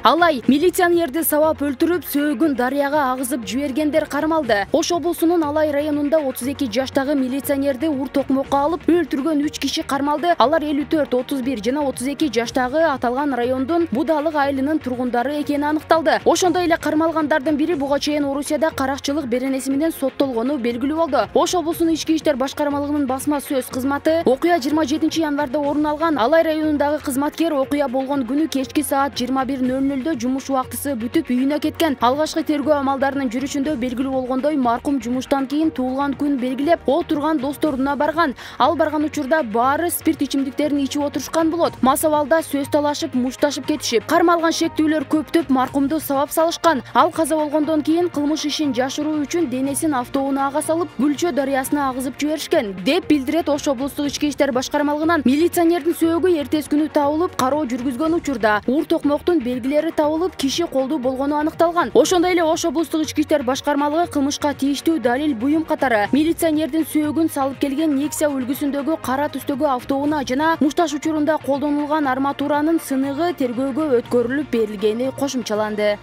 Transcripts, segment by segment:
Алай милиционерди сабап өлтүрүп, сөөгүн дарыяга агызып жибергендер кармалды. Ош облусунун Алай районунда 32 жаштагы милиционерди ур токмокко алып өлтүргөн 3 киши кармалды. Алар 54, 31 жана 32 жаштагы аталган райондун Будалык айылынын тургундары экени аныкталды. Ошондой эле кармалгандардын бири буга чейин Орусияда каракчылык беренеси менен соттолгону белгилүү болду. Ош облусунун ички иштер башкармалыгынын басма сөз кызматы окуя 27 январда орун алган. Алай районундагы кызматкер окуя болгон күнү кечки саат 21:00 жумуш убактысы бүтүп үйүнө кеткен. Алгачкы тергөө амалдарынын жүрүшүндө белгилүү болгондой, маркум жумуштан кийин туулган күн белгилеп, отурган досторуна барган. Ал барган учурда баары спирт ичимдиктерин ичип отурушкан болот. Мас абалда сөз талашып, мушташып кетишип, кармалган шектүүлөр көптөп маркумду сабап салышкан. Ал каза болгондон кийин кылмыш ишин жашыруу үчүн денесин автоунаага салып, Гүлчө дарыясына агызып жиберишкен, деп билдирет Ош облустук ички иштер башкармалыгынан. Милиционердин сөөгү эртеси күнү табылып, кароо жүргүзгөн учурда ур токмоктун белгилери табылып, киши колдуу болгону аныкталган. Ошондой эле Ош облустук ички иштер башкармалыгы кылмышка тийиштүү далил буюм катары милиционердин сөөгүн салып келген Nexia үлгүсүндөгү кара түстөгү автоунаа жана мушташ учурунда колдонулган арматуранын сыныгы тергөөгө өткөрүлүп берилгени кошумчаланды.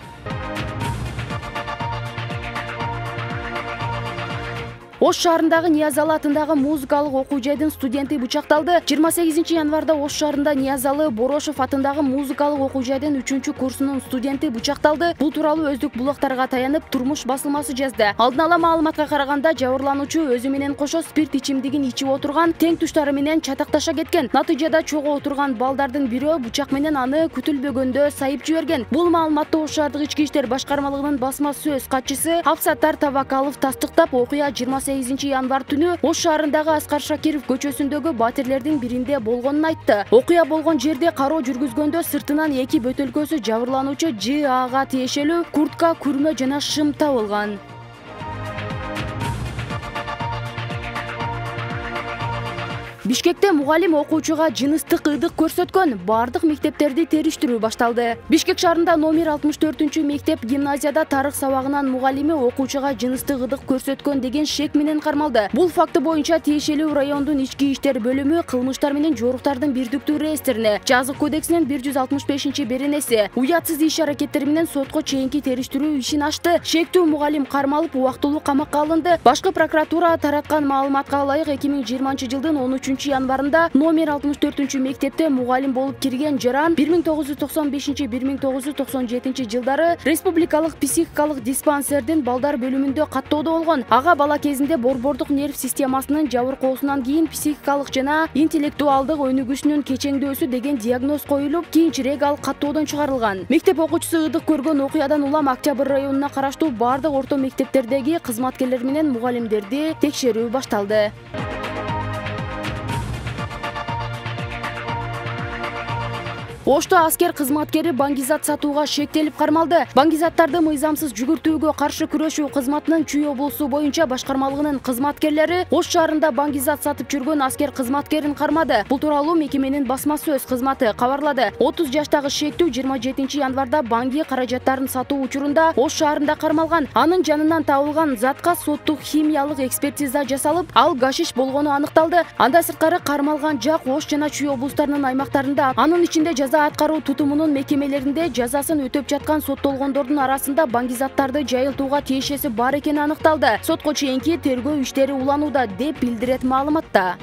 Ош шаарындагы Ниязалы атындагы музыкалык окуу жайдын студенти бычакталды. 28 январда Ош шаарында Ниязалы Борошов атындагы музыкалык окуу жайдын 3-курсунун студенти бычакталды. Бул тууралуу өздүк булактарга таянып, Турмуш басылмасы жазды. Алдын ала маалыматка караганда, жабырлануучу өзү менен кошо спирт ичимдигин ичип отурган, тең туштары менен чатакташа кеткен. Натыйжада чогуу отурган балдардын бирөө бычак менен аны күтүлбөгөндө сайып жиберген. Бул маалыматты Ош шаардык ички иштер башкармалыгынын басма сөз катчысы Абсаттар Табакалов тастыктап, окуя 28 январ түнү Ош шаарындагы Аскар Шакиров көчөсүндөгү батирлердин биринде болгонун айтты. Окуя болгон жерде кароо жүргүзгөндө сыртынан 2 бөтөлкөсү жабырлануучу Ж.А.га тиешелүү куртка, күрмө жана шым табылган. Бишкекте мугалим окуучуга жыныстык ырдык көрсөткөн. Бардык мектептерди териштирүү башталды. Бишкек шаарында номер 64-мектеп гимназияда тарых сабагынын мугалими окуучуга жыныстык ырдык көрсөткөн деген шек менен кармалды. Бул факты боюнча тиешелүү райондун ички иштер бөлүмү кылмыштар менен жоруктардын бирдиктүү реестрине, жазык кодексинин 165-беренеси, уятсыз иш-аракеттери менен сотко чейинки териштирүү ишин ачты. Шектүү мугалим кармалып, убактылуу камакка алынды. Башкы прокуратура тараткан маалыматка ылайык 2020-жылдын 13 январында номер 64-мектепте мугалим болуп кирген Жаран 1995-1997 жылдары республикалык психикалык диспансердин балдар бөлүмүндө каттоодо болгон. Ага бала кезинде борбордук нерв системасынын жабыркоосунан кийин психикалык жана интеллектуалдык өнүгүшүнүн кечеңдөөсү деген диагноз коюлуп, кийинчерээк ал каттоодон чыгарылган. Мектеп окуучусу ырдык көргөн окуядан улам Октябрь районуна караштуу бардык орто мектептердеги кызматкерлер менен мугалимдерди текшерүү башталды. Ошто аскер кызматкери баңгизат сатууга шектелип кармалды. Баңгизаттарды мыйзамсыз жүгүртүүгө каршы күрөшүү кызматынын Чүй облусу боюнча башкармалыгынын кызматкерлери Ош шаарында баңгизат сатып жүргөн аскер кызматкерин кармады. Бул тууралуу мекеменин басма сөз кызматы кабарлады. 30 жаштагы шектүү 27 январда баңги каражаттарын сатуу учурунда Ош шаарында кармалган. Анын жанынан табылган затка соттук химиялык экспертиза жасалып, ал гашиш болгону аныкталды. Анда сырткары кармалган жак Ош жана Чүй облустарынын аймактарында, анын ичинде аткаруу тутумунун мекемелеринде жазасын өтөп жаткан соттолгондордун арасында баңгизаттарды жайылтууга тиешеси бар экени аныкталды. Сотко чейинки тергөө иштери уланууда, деп билдирет маалыматта.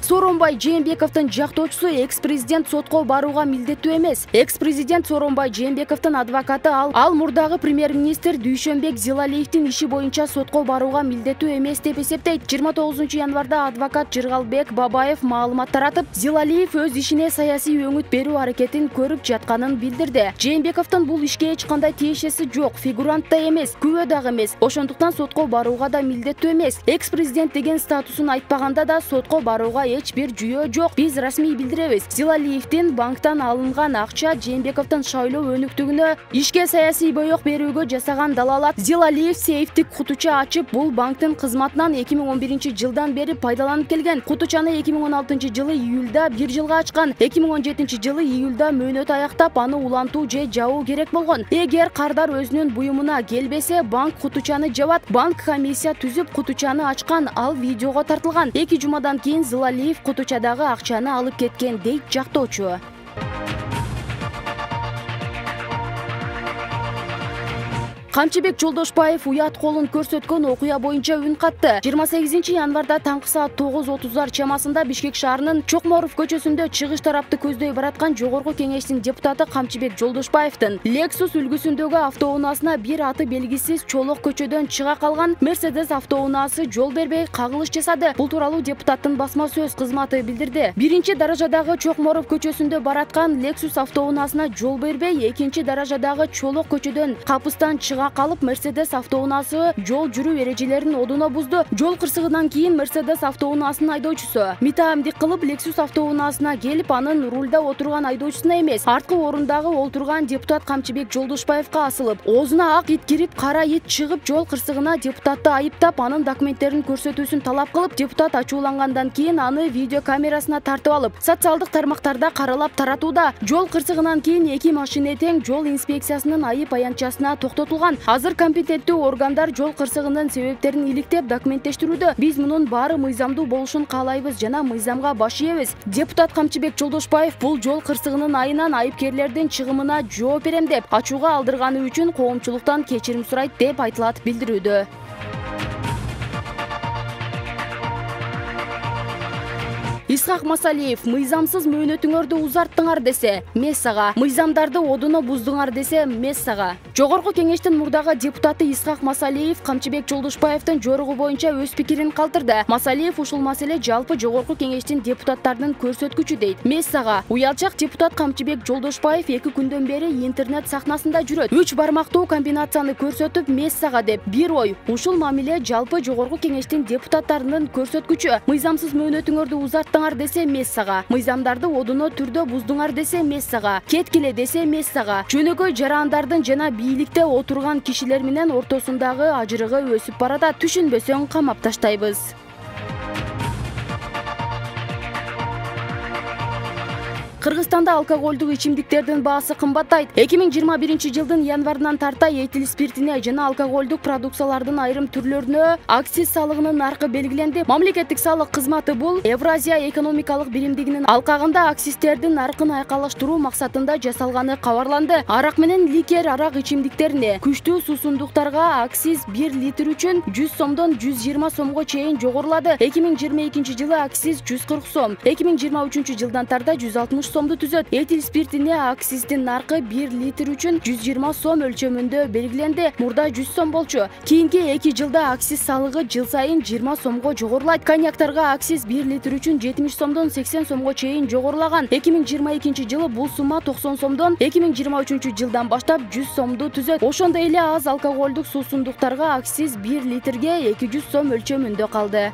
Сооронбай Жээнбековдун жактоочусу экс-президент сотко барууга милдеттүү эмес. Экс-президент Сооронбай Жээнбековдун адвокаты ал мурдагы премьер-министр Дүйшөнбек Зилалиевдин иши боюнча сотко барууга милдеттүү эмес деп эсептейт. 29 январда адвокат Жыргалбек Бабаев маалымат таратып, Зилалиев өз ишине саясий өңүт берүү аракетин көрүп жатканын билдирди. Жээнбековдун бул ишке эч кандай тиешеси жок, фигурант да эмес, күбө дагы эмес. Ошондуктан сотко барууга да милдеттүү эмес. Экс-президент деген статусун айтпаганда да сотко барууга эч бир жүйө жок. Биз расмий билдиребиз. Зилалиевдин банктан алынган акча Жээнбековдун шайлоо өнүктүгүнө, ишке саясий боек берүүгө жасаган далаалат. Зилалиев сейфтик кутуча ачып, бул банктын кызматынан 2011 жылдан бери пайдаланып келген. Кутучаны 2016 жылы июлда 1 жылга ачкан. 2017 жылы июлда мөөнөт аяктап, аны улантуу же жабуу керек болгон. Эгер кардар өзүнүн буюмуна келбесе, банк кутучаны жабат. Банк комиссия түзүп кутучаны ачкан. Ал видеого тартылган. 2 жумадан кийин Зилалиев Масалиев кутучадагы акчаны алып кеткен дейт жактоочу. Камчыбек Жолдошбаев уят колун көрсөткөн окуя боюнча үн катты. 28 январда таңкы саат 9:30 чамасында Бишкек шаарынын Чокморов көчөсүндө чыгыш тарапты көздөй бараткан Жогорку Кеңештин депутаты Камчыбек Жолдошбаевдин Lexus үлгүсүндөгү автоунаасына бир аты белгисиз чолок көчөдөн чыга калган Mercedes автоунаасы жол бербей кагылыш жасады. Бул тууралуу депутаттын басма сөз кызматы билдирди. Биринчи даражадагы Чокморов көчөсүндө бараткан Lexus автоунаасына жол бербей, экинчи даражадагы чолок көчөдөн капыстан чыга калып Mercedes автоунаасы жол жүрүү эрежелерин одуна бузду. Жол кырсыгынан кийин Mercedes автоунаасынын айдоочусу митаамдик кылып Lexus автоунаасына келип, анын рулда отурган айдоочусуна эмес, арткы орундагы олтурган депутат Камчыбек Жолдошбаевка асылып, оозуна ак ит кирип, кара ит чыгып, жол кырсыгына депутатты айыптап, анын документтерин көрсөтүүсүн талап кылып, депутат ачуулангандан кийин аны видео камерасына тартып алып, социалдык тармактарда каралап таратууда. Жол кырсыгынан кийин эки машина тең жол инспекциясынын айып аянтчасына токтотулган. Азыр компетенттүү органдар жол кырсыгынын себептерин иликтеп документтештирүүдө. Биз мунун баары мыйзамдуу болушун каалайбыз жана мыйзамга баш ийебиз. Депутат Камчыбек Жолдошбаев бул жол кырсыгынын айынан айыпкерлердин чыгымына жооп берем деп ачууга алдырганы үчүн коомчулуктан кечирим сурайт деп айтылат билдирүүдө. Исхак Масалиев мыйзамсыз мөөнөтүңөрдү узарттыңар десе, Мессага, мыйзамдарды одуна буздуңар десе, Мессага. Жогорку Кеңештин мурдагы депутаты Исхак Масалиев Камчыбек Жолдошбаевдин жоругу боюнча өз пикирин калтырды. Масалиев ушул маселе жалпы Жогорку Кеңештин депутаттарынын көрсөткүчү дейт. Мессага, уялчак депутат Камчыбек Жолдошбаев 2 күндөн бери интернет сахнасында жүрөт. 3 бармактуу комбинацияны көрсөтүп Мессага деп бир ой. Ушул мамиле жалпы Жогорку Кеңештин депутаттарынын көрсөткүчү. Мыйзамсыз мөөнөтүңөрдү узарттыңар десе, Мессага. Мыйзамдарды одуно түрдө буздуңар десе, Мессага. Кеткиле десе, Мессага. Жөнөкөй жарандардын жана бийликте отурган кишилер менен ортосундагы ажырыгы өсүп баратат. Түшүнбөсөң камап таштайбыз. Кыргызстанда алкоголдук ичимдиктердин баасы кымбаттайт. 2021 жылдын январынан тарта этил спиртине жана алкоголдук продукциялардын айрым түрлөрүнө акциз салыгынын наркы белгиленди. Мамлекеттик салык кызматы бул Евразия экономикалык биримдигинин алкагында акцизтердин наркын айкалаштыруу максатында жасалганы кабарланды. Арак менен ликер арак ичимдиктерине, күчтүү суусундуктарга акциз 1 литр үчүн 100 сомдон 120 сомго чейин жогорулады. 2022 жылы акциз 140 сом, 2023 жылдан тарта 160 сомду түзөт. Этил спиртине акциздин наркы 1 литр үчүн 120 сом өлчөмүндө белгиленди. Мурда 100 сом болчу. Кийинки 2 жылда акциз салыгы жыл сайын 20 сомго жогорулайт. Коньяктарга акциз 1 литр үчүн 70 сомдон 80 сомго чейин жогорулаган. 2022 жылы бул сумма 90 сомдон, 2023 жылдан баштап 100 сомду түзөт. Ошондой эле аз алкоголдук суусундуктарга акциз 1 литрге 200 сом өлчөмүндө калды.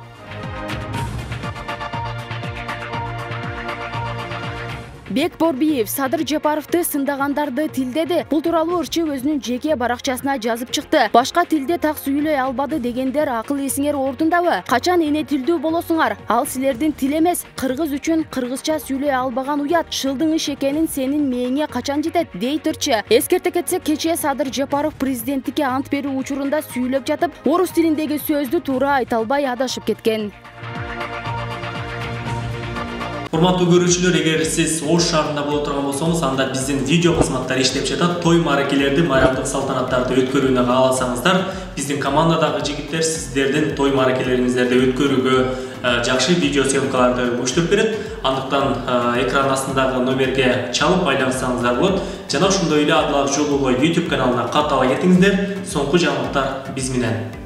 Бек Борбиев Садыр Жапаровду сындагандарды тилдеди. Бул тууралуу ырчы өзүнүн жеке баракчасына жазып чыкты. Башка тилде так сүйлөй албады дегендер акыл эсиңер ордундабы? Качан эне тилдүү болосуңар? Ал силердин тил эмес. Кыргыз үчүн кыргызча сүйлөй албаган уят. Шылдың иш экенин сенин мээңе качан жетет? Дейт ырчы. Эскерте кетсек, кечээ Садыр Жапаров президенттикке ант берүү учурунда сүйлөп жатып, орус тилиндеги сөздү туура айта албай адашып кеткен. Урматтуу көрүүчүлөр, эгер сиз Ош шаарында боло турган болсоңуз, анда биздин видео кызматтар иштеп жатат. Той мааракелерди, майрамдык салтанаттарды өткөрүүнү кааласаңыздар, биздин командадагы жигиттер сиздердин той мааракелериңиздерди өткөрүүгө жакшы видео съемкаларды бөлүштүрүп берет. Андыктан экран астындагы номерге чалып байланышсаңыздар болот. Жана ошондой эле Адыл Жолубай YouTube каналына каттала кетиңиздер. Соңку жаңылыктар биз менен.